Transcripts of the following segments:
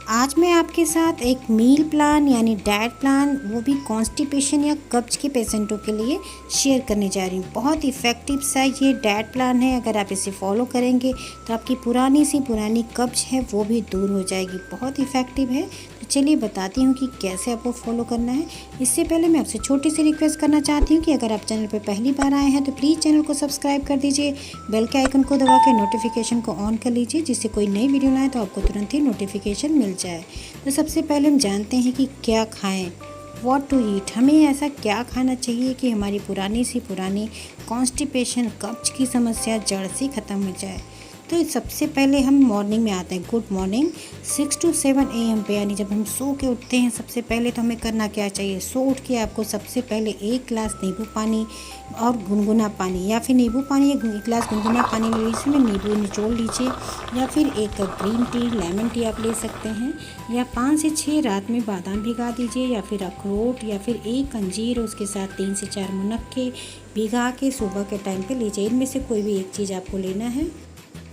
आज मैं आपके साथ एक मील प्लान यानी डाइट प्लान, वो भी कॉन्स्टिपेशन या कब्ज के पेशेंटों के लिए शेयर करने जा रही हूँ। बहुत इफ़ेक्टिव सा ये डाइट प्लान है। अगर आप इसे फॉलो करेंगे तो आपकी पुरानी सी पुरानी कब्ज है वो भी दूर हो जाएगी। बहुत इफ़ेक्टिव है। तो चलिए बताती हूँ कि कैसे आपको फॉलो करना है। इससे पहले मैं आपसे छोटी सी रिक्वेस्ट करना चाहती हूँ कि अगर आप चैनल पर पहली बार आए हैं तो प्लीज़ चैनल को सब्सक्राइब कर दीजिए, बेल के आइकन को दबा के नोटिफिकेशन को ऑन कर लीजिए, जिससे कोई नई वीडियो लाए तो आपको तुरंत ही नोटिफिकेशन मिल जाए। तो सबसे पहले हम जानते हैं कि क्या खाएं, व्हाट टू ईट। हमें ऐसा क्या खाना चाहिए कि हमारी पुरानी सी पुरानी कॉन्स्टिपेशन कब्ज की समस्या जड़ से ख़त्म हो जाए। तो सबसे पहले हम मॉर्निंग में आते हैं। गुड मॉर्निंग 6 to 7 AM पे, यानी जब हम सो के उठते हैं सबसे पहले तो हमें करना क्या चाहिए। सो उठ के आपको सबसे पहले 1 गिलास नींबू पानी और गुनगुना पानी, या फिर नींबू पानी या 1 गिलास गुनगुना पानी ले लीजिए, इसमें नींबू निचोड़ लीजिए, या फिर एक cup green tea lemon tea आप ले सकते हैं, या 5 से 6 रात में बादाम भिगा दीजिए, या फिर अखरोट, या फिर एक अंजीर उसके साथ 3 से 4 मुनक्के भिगा के सुबह के टाइम पे लीजिए। इनमें से कोई भी एक चीज़ आपको लेना है,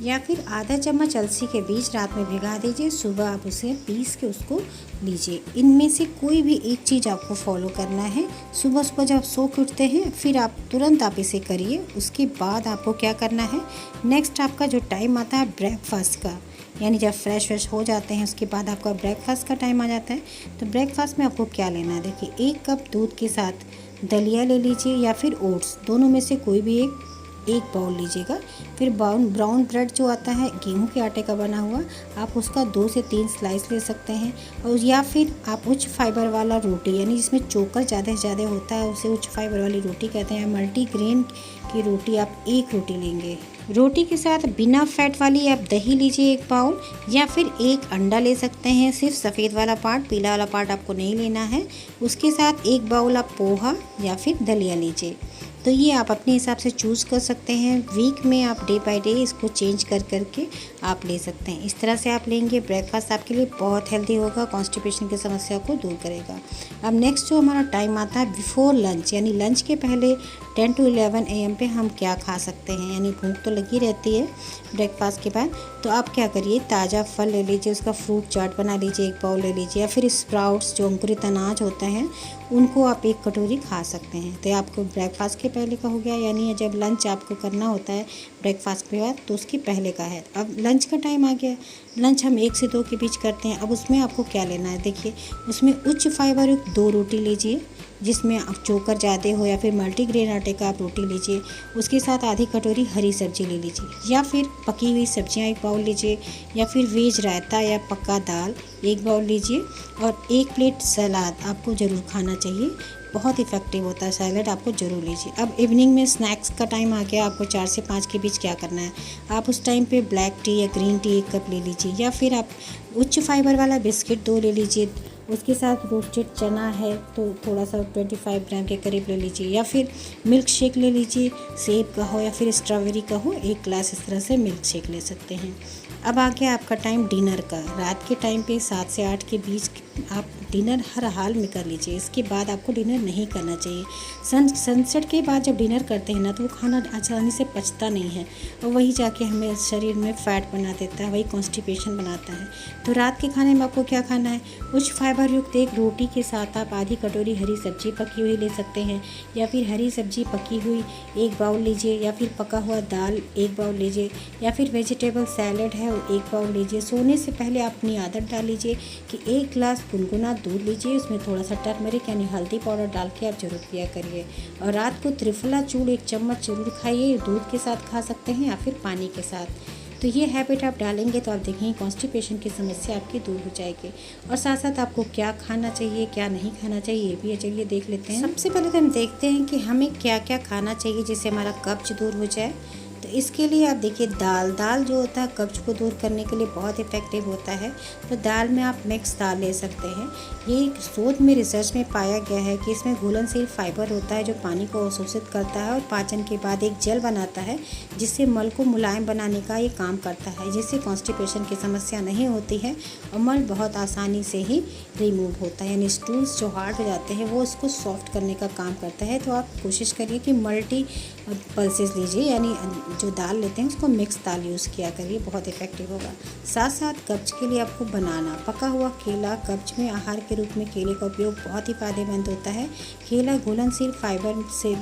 या फिर आधा चम्मच अलसी के बीज रात में भिगा दीजिए, सुबह आप उसे पीस के उसको लीजिए। इनमें से कोई भी एक चीज़ आपको फॉलो करना है। सुबह सुबह जब आप सो के उठते हैं फिर आप तुरंत आप इसे करिए। उसके बाद आपको क्या करना है, नेक्स्ट आपका जो टाइम आता है ब्रेकफास्ट का, यानी जब फ्रेश हो जाते हैं उसके बाद आपका ब्रेकफास्ट का टाइम आ जाता है। तो ब्रेकफास्ट में आपको क्या लेना है, देखिए 1 कप दूध के साथ दलिया ले लीजिए, या फिर ओट्स, दोनों में से कोई भी एक बाउल लीजिएगा। फिर ब्राउन ब्रेड जो आता है गेहूं के आटे का बना हुआ, आप उसका 2 से 3 स्लाइस ले सकते हैं। और या फिर आप उच्च फाइबर वाला रोटी, यानी जिसमें चोकर ज़्यादा से ज़्यादा होता है उसे उच्च फाइबर वाली रोटी कहते हैं। मल्टीग्रेन की रोटी आप 1 रोटी लेंगे। रोटी के साथ बिना फैट वाली आप दही लीजिए 1 बाउल, या फिर 1 अंडा ले सकते हैं। सिर्फ सफ़ेद वाला पार्ट, पीला वाला पार्ट आपको नहीं लेना है। उसके साथ 1 बाउल आप पोहा या फिर दलिया लीजिए। तो ये आप अपने हिसाब से चूज़ कर सकते हैं। वीक में आप डे बाय डे इसको चेंज करके आप ले सकते हैं। इस तरह से आप लेंगे, ब्रेकफास्ट आपके लिए बहुत हेल्दी होगा, कॉन्स्टिपेशन की समस्या को दूर करेगा। अब नेक्स्ट जो हमारा टाइम आता है बिफोर लंच, यानी लंच के पहले 10 to 11 AM पे हम क्या खा सकते हैं। यानी भूख तो लगी रहती है ब्रेकफास्ट के बाद, तो आप क्या करिए, ताज़ा फल ले लीजिए, उसका फ्रूट चाट बना लीजिए 1 बाउल ले लीजिए, या फिर स्प्राउट्स जो अंकुरित अनाज होते हैं उनको आप 1 कटोरी खा सकते हैं। तो आपको ब्रेकफास्ट के पहले का हो गया, यानी जब लंच आपको करना होता है ब्रेकफास्ट के बाद तो उसके पहले का है। अब लंच का टाइम आ गया। लंच हम 1 से 2 के बीच करते हैं। अब उसमें आपको क्या लेना है, देखिए उसमें उच्च फाइबर युक्त 2 रोटी लीजिए, जिसमें आप चोकर ज़्यादा हो, या फिर मल्टीग्रेन आटे का आप रोटी लीजिए। उसके साथ आधी कटोरी हरी सब्जी ले लीजिए, या फिर पकी हुई सब्जियां 1 बाउल लीजिए, या फिर वेज रायता या पक्का दाल 1 बाउल लीजिए, और 1 प्लेट सलाद आपको ज़रूर खाना चाहिए। बहुत इफ़ेक्टिव होता है सैलड, आपको ज़रूर लीजिए। अब इवनिंग में स्नैक्स का टाइम आ गया। आपको 4 से 5 के बीच क्या करना है, आप उस टाइम पे ब्लैक टी या ग्रीन टी 1 कप ले लीजिए, या फिर आप उच्च फाइबर वाला बिस्किट 2 ले लीजिए। उसके साथ रोस्टेड चना है तो थोड़ा सा 25 ग्राम के करीब ले लीजिए, या फिर मिल्क शेक ले लीजिए, सेब का हो या फिर स्ट्रॉबेरी का हो, 1 ग्लास इस तरह से मिल्क शेक ले सकते हैं। अब आ गया आपका टाइम डिनर का। रात के टाइम पे 7 से 8 के बीच आप डिनर हर हाल में कर लीजिए। इसके बाद आपको डिनर नहीं करना चाहिए। सनसेट के बाद जब डिनर करते हैं ना तो वो खाना आसानी से पचता नहीं है, और वही जाके हमें शरीर में फ़ैट बना देता है, वही कॉन्स्टिपेशन बनाता है। तो रात के खाने में आपको क्या खाना है, उच्च फाइबर युक्त 1 रोटी के साथ आप आधी कटोरी हरी सब्जी पकी हुई ले सकते हैं, या फिर हरी सब्जी पकी हुई 1 बाउल लीजिए, या फिर पका हुआ दाल 1 बाउल लीजिए, या फिर वेजिटेबल सैलड है 1 बाउल लीजिए। सोने से पहले आप अपनी आदत डाल लीजिए कि 1 गिलास गुनगुना दूध लीजिए, उसमें थोड़ा सा टर्मरिक यानी हल्दी पाउडर डाल के आप जरूर पिया करिए। और रात को त्रिफला चूर्ण 1 चम्मच जरूर खाइए, दूध के साथ खा सकते हैं या फिर पानी के साथ। तो ये हैबिट आप डालेंगे तो आप देखेंगे कॉन्स्टिपेशन की समस्या आपकी दूर हो जाएगी। और साथ साथ आपको क्या खाना चाहिए क्या नहीं खाना चाहिए ये भी है, चलिए देख लेते हैं। सबसे पहले तो हम देखते हैं कि हमें क्या क्या खाना चाहिए जिससे हमारा कब्ज दूर हो जाए। तो इसके लिए आप देखिए दाल जो होता है कब्ज को दूर करने के लिए बहुत इफ़ेक्टिव होता है। तो दाल में आप मिक्स दाल ले सकते हैं। ये शोध में रिसर्च में पाया गया है कि इसमें घुलनशील फाइबर होता है जो पानी को अवशोषित करता है और पाचन के बाद एक जल बनाता है, जिससे मल को मुलायम बनाने का ये काम करता है, जिससे कॉन्स्टिपेशन की समस्या नहीं होती है और मल बहुत आसानी से ही रिमूव होता है। यानी स्टूल्स जो हार्ड हो जाते हैं वो उसको सॉफ्ट करने का काम करता है। तो आप कोशिश करिए कि मल्टी पल्सेस लीजिए, यानी जो दाल लेते हैं उसको मिक्स दाल यूज़ किया करिए, बहुत इफ़ेक्टिव होगा। साथ साथ कब्ज के लिए आपको बनाना, पका हुआ केला कब्ज में आहार के रूप में केले का उपयोग बहुत ही फ़ायदेमंद होता है। केला घुलनशील फाइबर से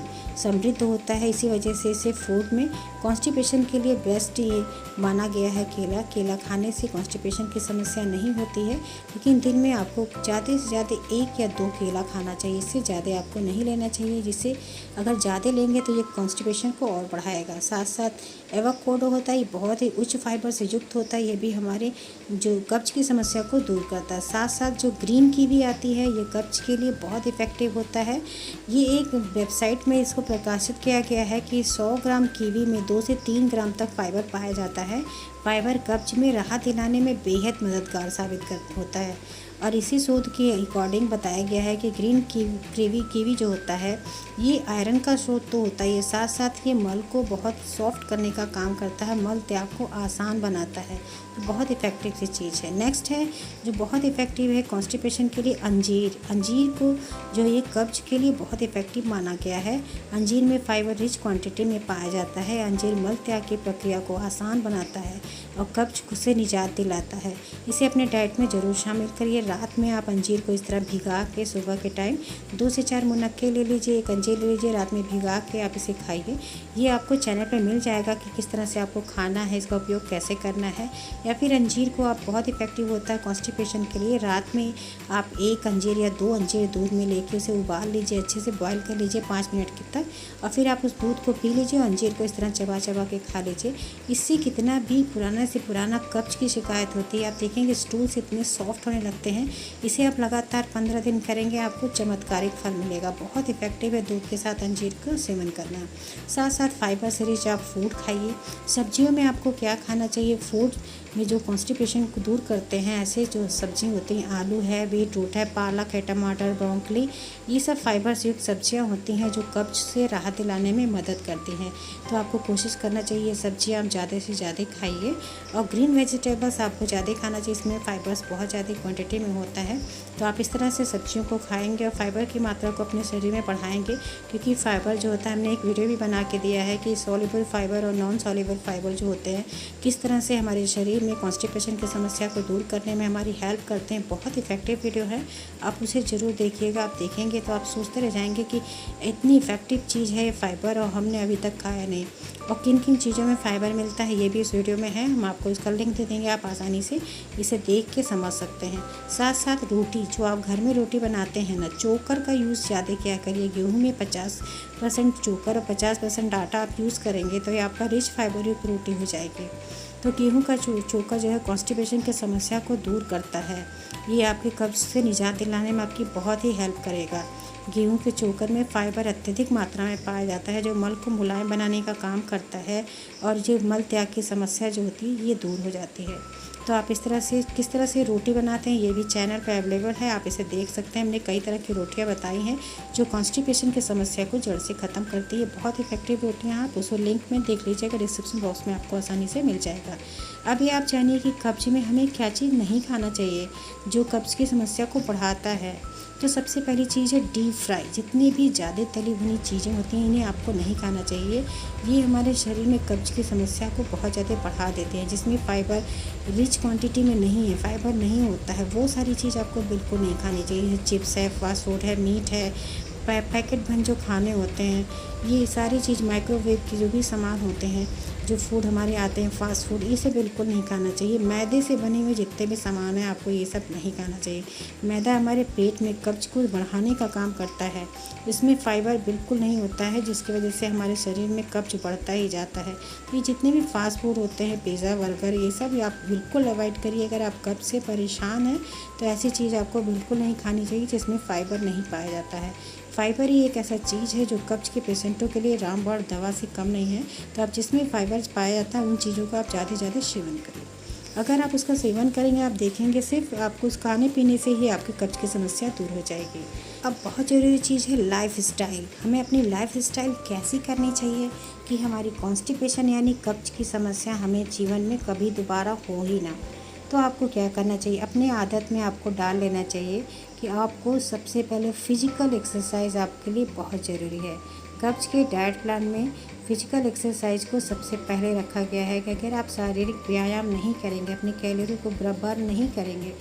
समृद्ध होता है, इसी वजह से इसे फूड में कॉन्स्टिपेशन के लिए बेस्ट ये माना गया है। केला खाने से कॉन्स्टिपेशन की समस्या नहीं होती है, लेकिन दिन में आपको ज़्यादा से ज़्यादा 1 या 2 केला खाना चाहिए, इससे ज़्यादा आपको नहीं लेना चाहिए, जिससे अगर ज़्यादा लेंगे तो ये कॉन्स्टिपेशन को और बढ़ाएगा। साथ साथ एवोकाडो होता है, ये बहुत ही उच्च फाइबर से युक्त होता है, ये भी हमारे जो कब्ज की समस्या को दूर करता है। साथ साथ जो ग्रीन कीवी आती है, ये कब्ज के लिए बहुत इफ़ेक्टिव होता है। ये एक वेबसाइट में इसको प्रकाशित किया गया है कि 100 ग्राम कीवी में 2 से 3 ग्राम तक फाइबर पाया जाता है। फाइबर कब्ज में राहत दिलाने में बेहद मददगार साबित होता है। और इसी शोध के अकॉर्डिंग बताया गया है कि ग्रीन कीवी जो होता है ये आयरन का स्रोत तो होता ही है, साथ साथ ये मल को बहुत सॉफ्ट करने का काम करता है, मल त्याग को आसान बनाता है, तो बहुत इफ़ेक्टिव सी चीज़ है। नेक्स्ट है जो बहुत इफ़ेक्टिव है कॉन्स्टिपेशन के लिए, अंजीर को जो ये कब्ज के लिए बहुत इफ़ेक्टिव माना गया है। अंजीर में फाइबर रिच क्वांटिटी में पाया जाता है। अंजीर मल त्याग की प्रक्रिया को आसान बनाता है और कब्ज से निजात दिलाता है। इसे अपने डाइट में ज़रूर शामिल करिए। रात में आप अंजीर को इस तरह भिगा के सुबह के टाइम 2 से 4 मुनक्के ले लीजिए, एक अंजीर ले लीजिए, रात में भिगा के आप इसे खाइए। ये आपको चैनल पे मिल जाएगा कि किस तरह से आपको खाना है, इसका उपयोग कैसे करना है। या फिर अंजीर को आप बहुत इफ़ेक्टिव होता है कॉन्स्टिपेशन के लिए। रात में आप 1 अंजीर या 2 अंजीर दूध में लेके उसे उबाल लीजिए, अच्छे से बॉईल कर लीजिए 5 मिनट तक, और फिर आप उस दूध को पी लीजिए और अंजीर को इस तरह चबा चबा के खा लीजिए। इससे कितना भी पुराना से पुराना कब्ज की शिकायत होती है, आप देखेंगे स्टूल से इतने सॉफ्ट होने लगते हैं। इसे आप लगातार 15 दिन करेंगे, आपको चमत्कारिक फल मिलेगा। बहुत इफ़ेक्टिव है दूध के साथ अंजीर का सेवन करना। साथ साथ फाइबर से रिच आप फूड खाइए। सब्जियों में आपको क्या खाना चाहिए, फूड में जो कॉन्स्टिपेशन को दूर करते हैं ऐसे जो सब्जी होती हैं, आलू है, बीटरूट है, पालक है, टमाटर, ब्रोकली, ये सब फाइबर से युक्त सब्जियां होती हैं जो कब्ज से राहत दिलाने में मदद करती हैं। तो आपको कोशिश करना चाहिए सब्जियां आप ज़्यादा से ज़्यादा खाइए। और ग्रीन वेजिटेबल्स आपको ज़्यादा खाना चाहिए, इसमें फाइबर्स बहुत ज़्यादा क्वांटिटी में होता है। तो आप इस तरह से सब्जियों को खाएंगे और फाइबर की मात्रा को अपने शरीर में बढ़ाएंगे, क्योंकि फाइबर जो होता है, हमने एक वीडियो भी बना के दिया है कि सॉल्युबल फाइबर और नॉन सॉल्युबल फाइबर जो होते हैं किस तरह से हमारे शरीर में कॉन्स्टिपेशन की समस्या को दूर करने में हमारी हेल्प करते हैं। बहुत इफ़ेक्टिव वीडियो है, आप उसे ज़रूर देखिएगा। आप देखेंगे तो आप सोचते रह जाएंगे कि इतनी इफ़ेक्टिव चीज़ है ये फाइबर और हमने अभी तक खाया नहीं। और किन किन चीज़ों में फ़ाइबर मिलता है ये भी इस वीडियो में है, हम आपको इसका लिंक दे देंगे, आप आसानी से इसे देख के समझ सकते हैं। साथ साथ रोटी, जो आप घर में रोटी बनाते हैं ना, चोकर का यूज़ ज़्यादा किया करिए। गेहूँ में 50% चोकर और 50% आटा आप यूज़ करेंगे तो ये आपका रिच फाइबर युक्त रोटी हो जाएगी। तो गेहूं का चोकर जो है कॉन्स्टिपेशन की समस्या को दूर करता है, ये आपके कब्ज से निजात दिलाने में आपकी बहुत ही हेल्प करेगा। गेहूं के चोकर में फाइबर अत्यधिक मात्रा में पाया जाता है जो मल को मुलायम बनाने का काम करता है और जो मल त्याग की समस्या जो होती है ये दूर हो जाती है। तो आप इस तरह से किस तरह से रोटी बनाते हैं ये भी चैनल पर अवेलेबल है, आप इसे देख सकते हैं। हमने कई तरह की रोटियां बताई हैं जो कॉन्स्टिपेशन की समस्या को जड़ से ख़त्म करती है। बहुत इफेक्टिव रोटियां, आप उसको लिंक में देख लीजिएगा, डिस्क्रिप्शन बॉक्स में आपको आसानी से मिल जाएगा। अभी आप जानिए कि कब्ज में हमें क्या चीज़ नहीं खाना चाहिए जो कब्ज की समस्या को बढ़ाता है। तो सबसे पहली चीज़ है डीप फ्राई। जितनी भी ज़्यादा तली भुनी चीज़ें होती हैं इन्हें आपको नहीं खाना चाहिए, ये हमारे शरीर में कब्ज की समस्या को बहुत ज़्यादा बढ़ा देते हैं। जिसमें फाइबर रिच क्वांटिटी में नहीं है, फाइबर नहीं होता है, वो सारी चीज़ आपको बिल्कुल नहीं खानी चाहिए। चिप्स है, फास्ट फूड है, मीट है, पैकेट बंद जो खाने होते हैं, ये सारी चीज़ माइक्रोवेव की जो भी सामान होते हैं, जो फूड हमारे आते हैं फास्ट फूड, इसे बिल्कुल नहीं खाना चाहिए। मैदे से बने हुए जितने भी सामान हैं आपको ये सब नहीं खाना चाहिए। मैदा हमारे पेट में कब्ज को बढ़ाने का काम करता है, इसमें फाइबर बिल्कुल नहीं होता है, जिसकी वजह से हमारे शरीर में कब्ज बढ़ता ही जाता है। तो ये जितने भी फास्ट फूड होते हैं, पिज़्ज़ा, बर्गर, ये सब आप बिल्कुल अवॉइड करिए। अगर आप कब्ज से परेशान हैं तो ऐसी चीज़ आपको बिल्कुल नहीं खानी चाहिए जिसमें फ़ाइबर नहीं पाया जाता है। फाइबर ही एक ऐसा चीज़ है जो कब्ज के पेशेंटों के लिए रामबाण दवा से कम नहीं है। तो आप जिसमें फाइबर पाया जाता है उन चीज़ों का आप ज़्यादा से ज़्यादा सेवन करें। अगर आप उसका सेवन करेंगे, आप देखेंगे सिर्फ आपको उस खाने पीने से ही आपके कब्ज की समस्या दूर हो जाएगी। अब बहुत ज़रूरी चीज़ है लाइफ स्टाइल। हमें अपनी लाइफ स्टाइल कैसी करनी चाहिए कि हमारी कॉन्स्टिपेशन यानी कब्ज की समस्या हमें जीवन में कभी दोबारा हो ही ना। तो आपको क्या करना चाहिए, अपने आदत में आपको डाल लेना चाहिए कि आपको सबसे पहले फ़िज़िकल एक्सरसाइज आपके लिए बहुत ज़रूरी है। कब्ज के डाइट प्लान में फिजिकल एक्सरसाइज को सबसे पहले रखा गया है कि अगर आप शारीरिक व्यायाम नहीं करेंगे, अपनी कैलोरी को बर्न नहीं करेंगे,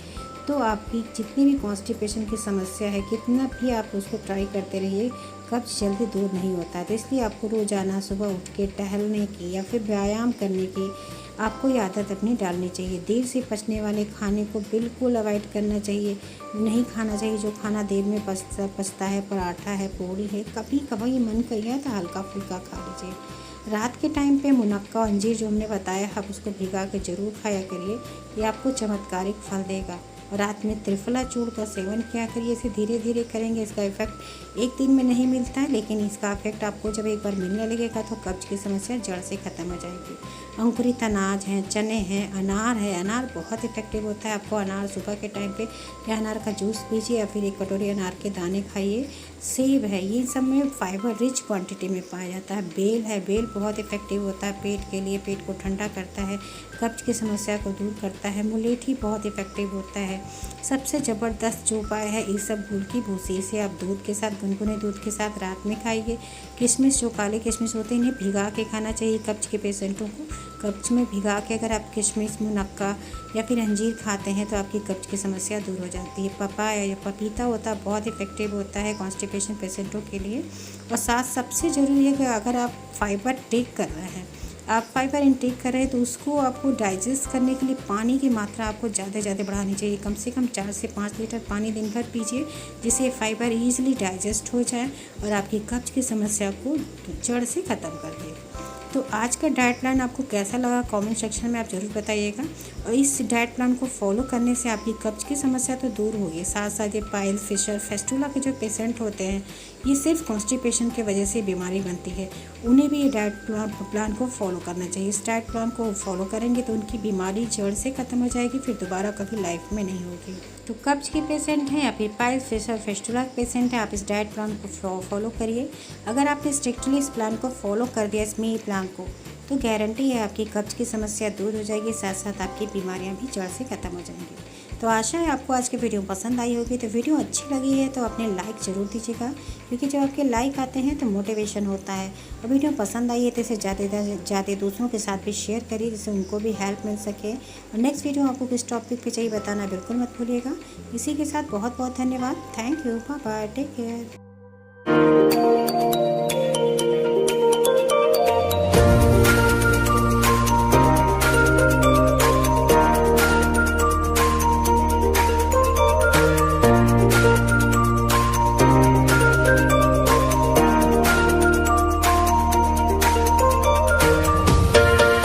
तो आपकी जितनी भी कॉन्स्टिपेशन की समस्या है, कितना भी आप उसको ट्राई करते रहिए, कब्ज जल्दी दूर नहीं होता है। तो इसलिए आपको रोज़ाना सुबह उठ के टहलने की या फिर व्यायाम करने की आपको ये आदत अपनी डालनी चाहिए। देर से पचने वाले खाने को बिल्कुल अवॉइड करना चाहिए, नहीं खाना चाहिए जो खाना देर में पचता है, पराठा है, पूड़ी है। कभी कभी मन किया तो हल्का फुल्का खा लीजिए। रात के टाइम पे मुनक्का और अंजीर जो हमने बताया, आप उसको भिगा के ज़रूर खाया करिए, ये आपको चमत्कारिक फल देगा। और रात में त्रिफला चूर्ण का सेवन किया करिए। इसे धीरे धीरे करेंगे, इसका इफेक्ट एक दिन में नहीं मिलता है, लेकिन इसका इफेक्ट आपको जब एक बार मिलने लगेगा तो कब्ज की समस्या जड़ से ख़त्म हो जाएगी। अंकुरित अनाज हैं, चने हैं, अनार है। अनार बहुत इफेक्टिव होता है। आपको अनार सुबह के टाइम पे या अनार का जूस पीजिए या फिर एक कटोरी अनार के दाने खाइए। सेब है, ये सब में फाइबर रिच क्वांटिटी में पाया जाता है। बेल है, बेल बहुत इफेक्टिव होता है पेट के लिए, पेट को ठंडा करता है, कब्ज की समस्या को दूर करता है। मुलेठी बहुत इफेक्टिव होता है। सबसे ज़बरदस्त जो उपाय है इसबगोल की भूसी, इसे आप दूध के साथ, गुनगुने दूध के साथ रात में खाइए। किशमिश, जो काले किशमिश होते हैं, इन्हें भिगा के खाना चाहिए कब्ज के पेशेंटों को। कब्ज में भिगा के अगर आप किशमिश, मुनक्का या फिर अंजीर खाते हैं तो आपकी कब्ज की समस्या दूर हो जाती है। पपाया या पपीता होता है, बहुत इफेक्टिव होता है कॉन्स्टिपेशन पेशेंटों के लिए। और साथ सबसे ज़रूरी है कि अगर आप फाइबर टेक कर रहे हैं, आप फाइबर इनटेक कर रहे हैं, तो उसको आपको डाइजेस्ट करने के लिए पानी की मात्रा आपको ज़्यादा से ज़्यादा बढ़ानी चाहिए। कम से कम 4 से 5 लीटर पानी दिन भर पीजिए, जिससे फाइबर ईजिली डाइजेस्ट हो जाए और आपकी कब्ज की समस्या को जड़ से ख़त्म कर दे। तो आज का डाइट प्लान आपको कैसा लगा कमेंट सेक्शन में आप ज़रूर बताइएगा। और इस डाइट प्लान को फॉलो करने से आपकी कब्ज की समस्या तो दूर होगी, साथ साथ ये पाइल, फिशर, फेस्टुला के जो पेशेंट होते हैं, ये सिर्फ कॉन्स्टिपेशन की वजह से बीमारी बनती है, उन्हें भी ये डाइट प्लान को फॉलो करना चाहिए। इस डाइट प्लान को फॉलो करेंगे तो उनकी बीमारी जड़ से ख़त्म हो जाएगी, फिर दोबारा कभी लाइफ में नहीं होगी। तो कब्ज के पेशेंट हैं या फिर पाइल, फिशर, फेस्टुला के पेशेंट हैं, आप इस डाइट प्लान को फॉलो करिए। अगर आपने स्ट्रिक्टली इस प्लान को फॉलो कर दिया, इस मील प्लान को, तो गारंटी है आपकी कब्ज की समस्या दूर हो जाएगी, साथ साथ आपकी बीमारियां भी जड़ से ख़त्म हो जाएंगी। तो आशा है आपको आज की वीडियो पसंद आई होगी। तो वीडियो अच्छी लगी है तो अपने लाइक ज़रूर दीजिएगा, क्योंकि जब आपके लाइक आते हैं तो मोटिवेशन होता है। और वीडियो पसंद आई है तो इसे ज़्यादा दूसरों के साथ भी शेयर करिए, जिससे उनको भी हेल्प मिल सके। और नेक्स्ट वीडियो आपको किस टॉपिक पे चाहिए बताना बिल्कुल मत भूलिएगा। इसी के साथ बहुत बहुत धन्यवाद। Thank you, bye bye, take care.